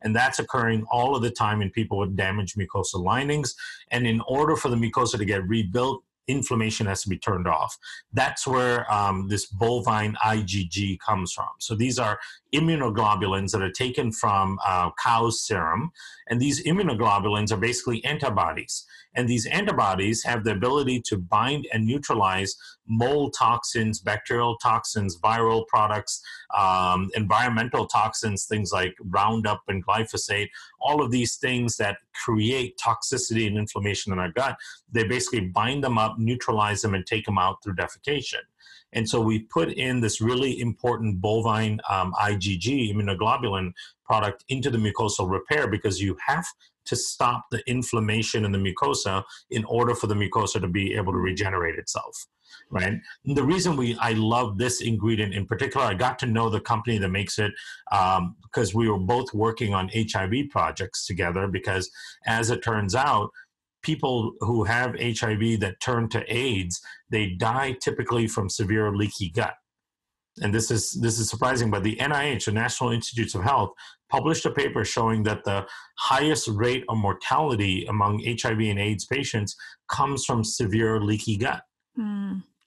And that's occurring all of the time in people with damaged mucosal linings. And in order for the mucosa to get rebuilt, inflammation has to be turned off. That's where this bovine IgG comes from. So these are immunoglobulins that are taken from cow's serum. And these immunoglobulins are basically antibodies. And these antibodies have the ability to bind and neutralize mold toxins, bacterial toxins, viral products, environmental toxins, things like Roundup and glyphosate, all of these things that create toxicity and inflammation in our gut. They basically bind them up, neutralize them, and take them out through defecation. And so we put in this really important bovine IgG immunoglobulin product into the mucosal repair, because you have to stop the inflammation in the mucosa in order for the mucosa to be able to regenerate itself, right? And the reason I love this ingredient in particular, I got to know the company that makes it because we were both working on HIV projects together, because as it turns out, people who have HIV that turn to AIDS, they die typically from severe leaky gut. And this is surprising, but the NIH, the National Institutes of Health, published a paper showing that the highest rate of mortality among HIV and AIDS patients comes from severe leaky gut.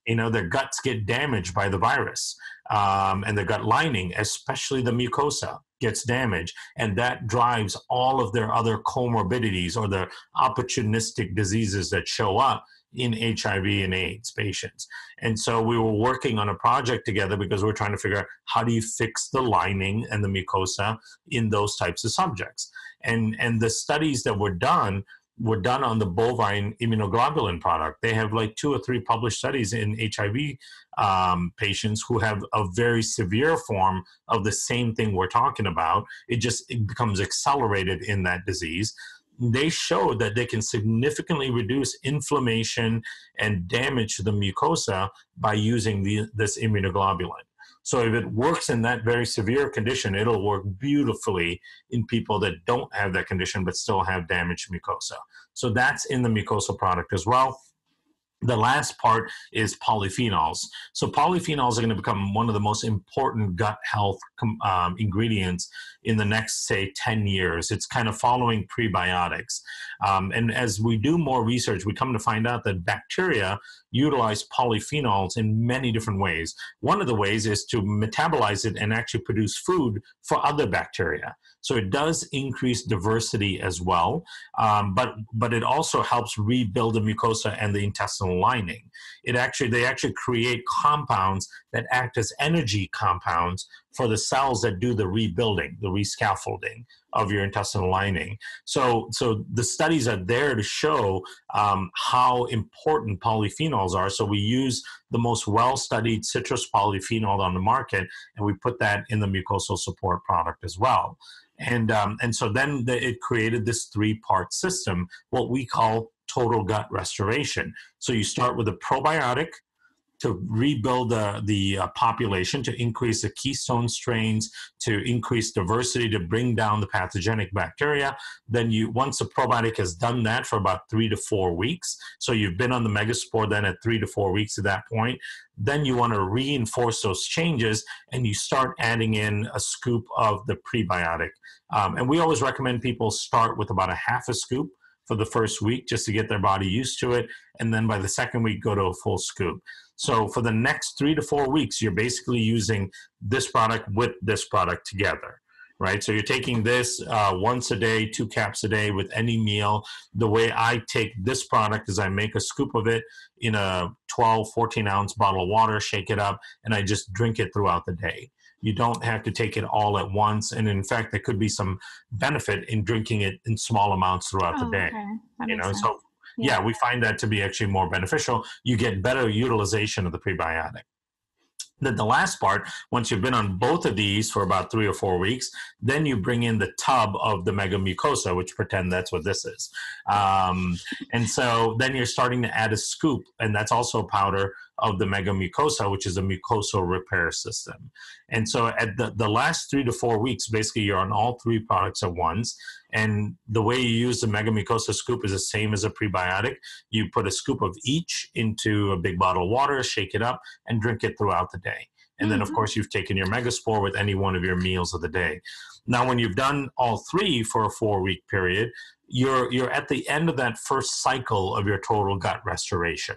Their guts get damaged by the virus, and the gut lining, especially the mucosa, gets damaged, and that drives all of their other comorbidities or the opportunistic diseases that show up in HIV and AIDS patients. And so we were working on a project together because we're trying to figure out how do you fix the lining and the mucosa in those types of subjects. And the studies that were done on the bovine immunoglobulin product. They have like 2 or 3 published studies in HIV patients who have a very severe form of the same thing we're talking about. It becomes accelerated in that disease. They showed that they can significantly reduce inflammation and damage to the mucosa by using this immunoglobulin. So if it works in that very severe condition, it'll work beautifully in people that don't have that condition but still have damaged mucosa. So that's in the mucosal product as well. The last part is polyphenols. So polyphenols are going to become one of the most important gut health ingredients in the next, say, 10 years. It's kind of following prebiotics. And as we do more research, we come to find out that bacteria utilize polyphenols in many different ways. One of the ways is to metabolize it and actually produce food for other bacteria. So it does increase diversity as well, but it also helps rebuild the mucosa and the intestinal lining. They actually create compounds that act as energy compounds for the cells that do the rebuilding, the rescaffolding of your intestinal lining. So the studies are there to show how important polyphenols are. So we use the most well-studied citrus polyphenol on the market, and we put that in the mucosal support product as well. And so then it created this 3-part system, what we call total gut restoration. So you start with a probiotic to rebuild the population, to increase the keystone strains, to increase diversity, to bring down the pathogenic bacteria. Then once the probiotic has done that for about 3 to 4 weeks, so you've been on the megaspore then at 3 to 4 weeks at that point, then you want to reinforce those changes and you start adding in a scoop of the prebiotic. And we always recommend people start with about a half a scoop for the first week just to get their body used to it. And then by the second week, go to a full scoop. So for the next 3 to 4 weeks, you're basically using this product with this product together, right? So you're taking this once a day, 2 caps a day with any meal. The way I take this product is I make a scoop of it in a 12, 14-ounce bottle of water, shake it up, and I just drink it throughout the day. You don't have to take it all at once. And in fact, there could be some benefit in drinking it in small amounts throughout the day. Okay. That makes sense. So yeah, we find that to be actually more beneficial. You get better utilization of the prebiotic. Then the last part, once you've been on both of these for about 3 or 4 weeks, then you bring in the tub of the MegaMycosa, which pretend that's what this is. And so then you're starting to add a scoop, and that's also a powder of the MegaMycosa, which is a mucosal repair system. And so at the last 3 to 4 weeks, basically you're on all 3 products at once. And the way you use the MegaMycosa scoop is the same as a prebiotic. You put a scoop of each into a big bottle of water, shake it up, and drink it throughout the day. And then, of course, you've taken your megaspore with any one of your meals of the day. Now, when you've done all 3 for a 4-week period, you're at the end of that first cycle of your total gut restoration.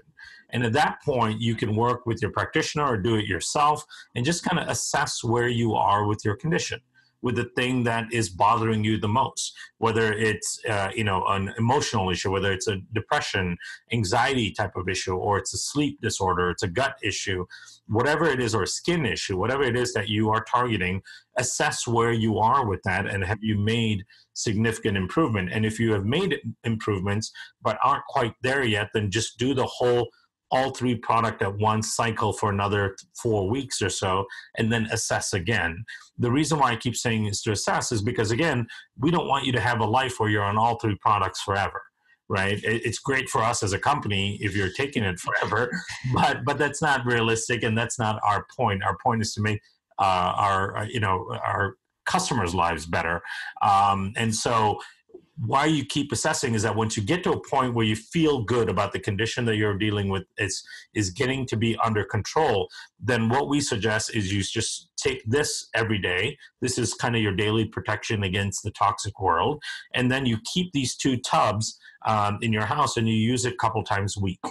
And at that point, you can work with your practitioner or do it yourself and just kind of assess where you are with your condition, with the thing that is bothering you the most, whether it's an emotional issue, whether it's a depression, anxiety type of issue, or it's a sleep disorder, it's a gut issue, whatever it is, or a skin issue, whatever it is that you are targeting, assess where you are with that and have you made significant improvement. And if you have made improvements but aren't quite there yet, then just do the all 3 product at one cycle for another 4 weeks or so, and then assess again. The reason why I keep saying is to assess is because, again, we don't want you to have a life where you're on all 3 products forever, right? It's great for us as a company if you're taking it forever, but that's not realistic, and that's not our point. Our point is to make our customers' lives better. And so why you keep assessing is that once you get to a point where you feel good about the condition that you're dealing with is getting to be under control, then what we suggest is you just take this every day. This is kind of your daily protection against the toxic world. And then you keep these 2 tubs in your house and you use it a couple times a week.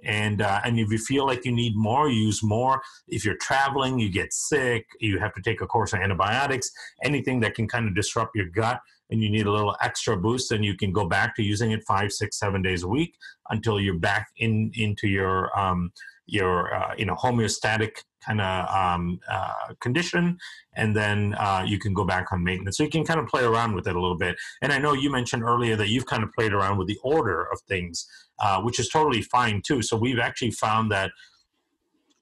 And if you feel like you need more, use more. If you're traveling, you get sick, you have to take a course of antibiotics, anything that can kind of disrupt your gut, and you need a little extra boost, then you can go back to using it 5, 6, 7 days a week until you're back into your homeostatic kind of condition, and then you can go back on maintenance. So you can kind of play around with it a little bit. And I know you mentioned earlier that you've kind of played around with the order of things, which is totally fine too. So we've actually found that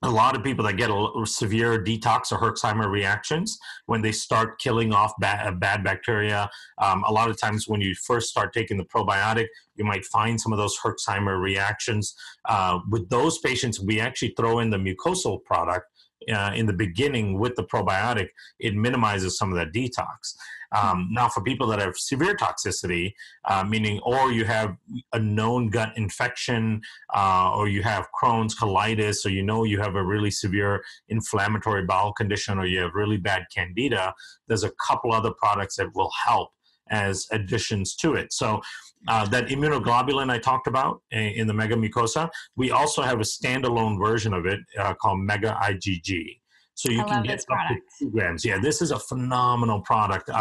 a lot of people that get a severe detox or Herxheimer reactions when they start killing off bad bacteria. A lot of times when you first start taking the probiotic, you might find some of those Herxheimer reactions. With those patients, we actually throw in the mucosal product in the beginning with the probiotic. It minimizes some of that detox. Now, for people that have severe toxicity, meaning or you have a known gut infection, or you have Crohn's, colitis, or you have a really severe inflammatory bowel condition, or you have really bad Candida, there's a couple other products that will help as additions to it. So that immunoglobulin I talked about in the Mega Mucosa, we also have a standalone version of it called Mega IgG. So you can get up to 2 grams. Yeah, this is a phenomenal product.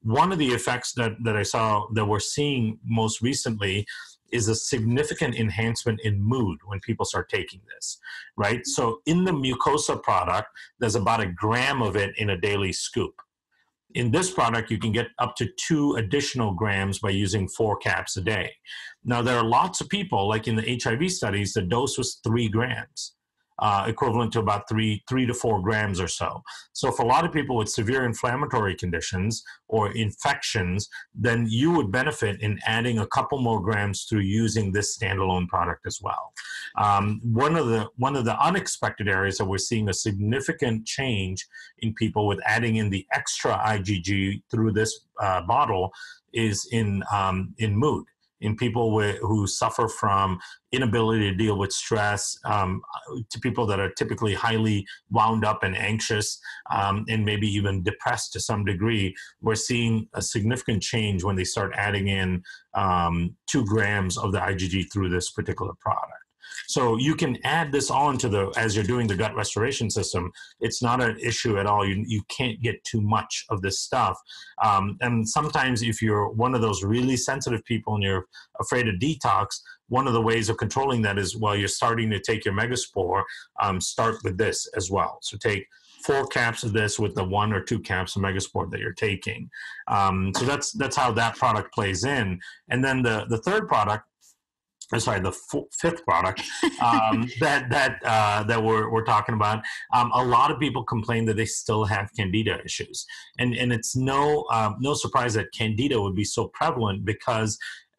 One of the effects that I saw that we're seeing most recently is a significant enhancement in mood when people start taking this, right? So in the mucosa product, there's about 1 gram of it in a daily scoop. In this product, you can get up to 2 additional grams by using 4 caps a day. Now, there are lots of people, like in the HIV studies, the dose was 3 grams. Equivalent to about 3 to 4 grams or so. So for a lot of people with severe inflammatory conditions or infections, then you would benefit in adding a couple more grams through using this standalone product as well. One of the unexpected areas that we're seeing a significant change in people with adding in the extra IgG through this bottle is in mood. In people who suffer from inability to deal with stress, to people that are typically highly wound up and anxious, and maybe even depressed to some degree, we're seeing a significant change when they start adding in 2 grams of the IgG through this particular product. So you can add this on to as you're doing the gut restoration system. It's not an issue at all. You can't get too much of this stuff. And sometimes if you're one of those really sensitive people and you're afraid of detox, one of the ways of controlling that is while you're starting to take your megaspore, start with this as well. So take 4 caps of this with the 1 or 2 caps of megaspore that you're taking. So that's how that product plays in. And then the third product, the fifth product that we're talking about. A lot of people complain that they still have Candida issues, and it's no surprise that Candida would be so prevalent because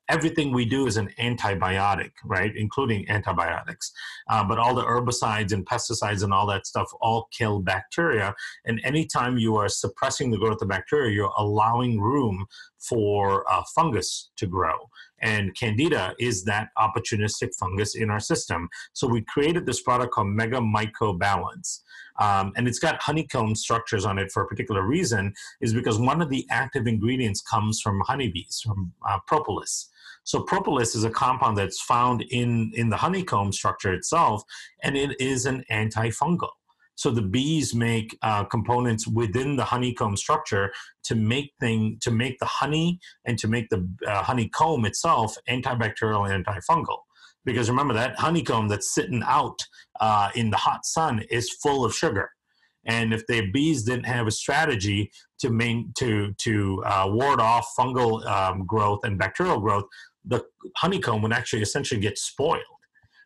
everything we do is an antibiotic, right? Including antibiotics. But all the herbicides and pesticides and all that stuff all kill bacteria. And anytime you are suppressing the growth of bacteria, you're allowing room for fungus to grow. And Candida is that opportunistic fungus in our system. So we created this product called MegaMycoBalance. And it's got honeycomb structures on it for a particular reason, is because one of the active ingredients comes from honeybees, from propolis. So propolis is a compound that's found in the honeycomb structure itself, and it is an antifungal. So the bees make components within the honeycomb structure to make the honey and to make the honeycomb itself antibacterial and antifungal. Because remember, that honeycomb that's sitting out in the hot sun is full of sugar. And if the bees didn't have a strategy to ward off fungal growth and bacterial growth, the honeycomb would actually essentially get spoiled.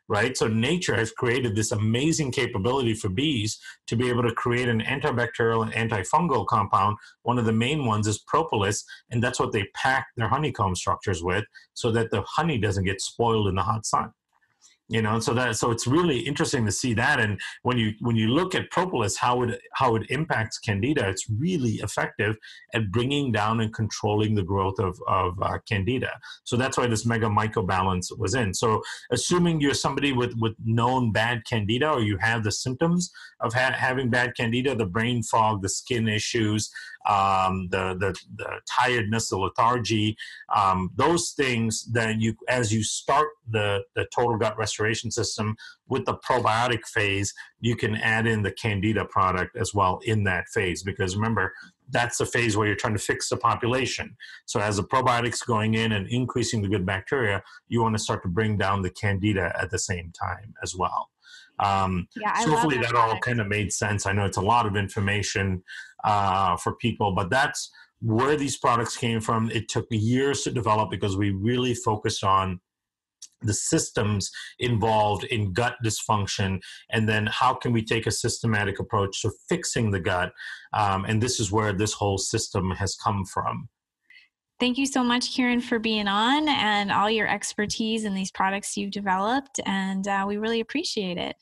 Right? So nature has created this amazing capability for bees to be able to create an antibacterial and antifungal compound. One of the main ones is propolis, and that's what they pack their honeycomb structures with so that the honey doesn't get spoiled in the hot sun. So it's really interesting to see that. And when you look at propolis, how it impacts Candida, it's really effective at bringing down and controlling the growth of Candida. So that's why this MegaMycoBalance was in. So assuming you're somebody with known bad Candida, or you have the symptoms of having bad Candida, the brain fog, the skin issues, the tiredness, the lethargy, those things that you, as you start the total gut restoration system with the probiotic phase, you can add in the Candida product as well in that phase, because remember, that's the phase where you're trying to fix the population. So as the probiotics going in and increasing the good bacteria, you want to start to bring down the Candida at the same time as well. Yeah, I So love hopefully that that all product. kind of made sense. I know it's a lot of information for people, but that's where these products came from. It took years to develop because we really focused on the systems involved in gut dysfunction, and then how can we take a systematic approach to fixing the gut. And this is where this whole system has come from. Thank you so much, Kiran, for being on and all your expertise in these products you've developed. And we really appreciate it.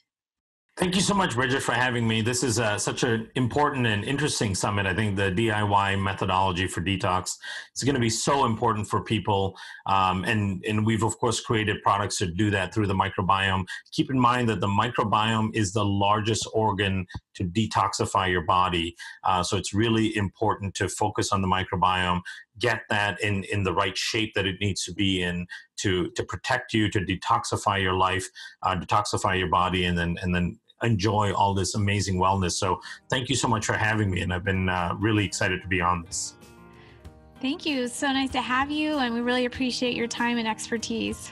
Thank you so much, Bridget, for having me. This is such an important and interesting summit. I think the DIY methodology for detox is going to be so important for people. And we've, of course, created products to do that through the microbiome. Keep in mind that the microbiome is the largest organ to detoxify your body. So it's really important to focus on the microbiome, get that in the right shape that it needs to be in to protect you, to detoxify your life, detoxify your body, and then enjoy all this amazing wellness. So thank you so much for having me, and I've been really excited to be on this. Thank you. So nice to have you, and we really appreciate your time and expertise.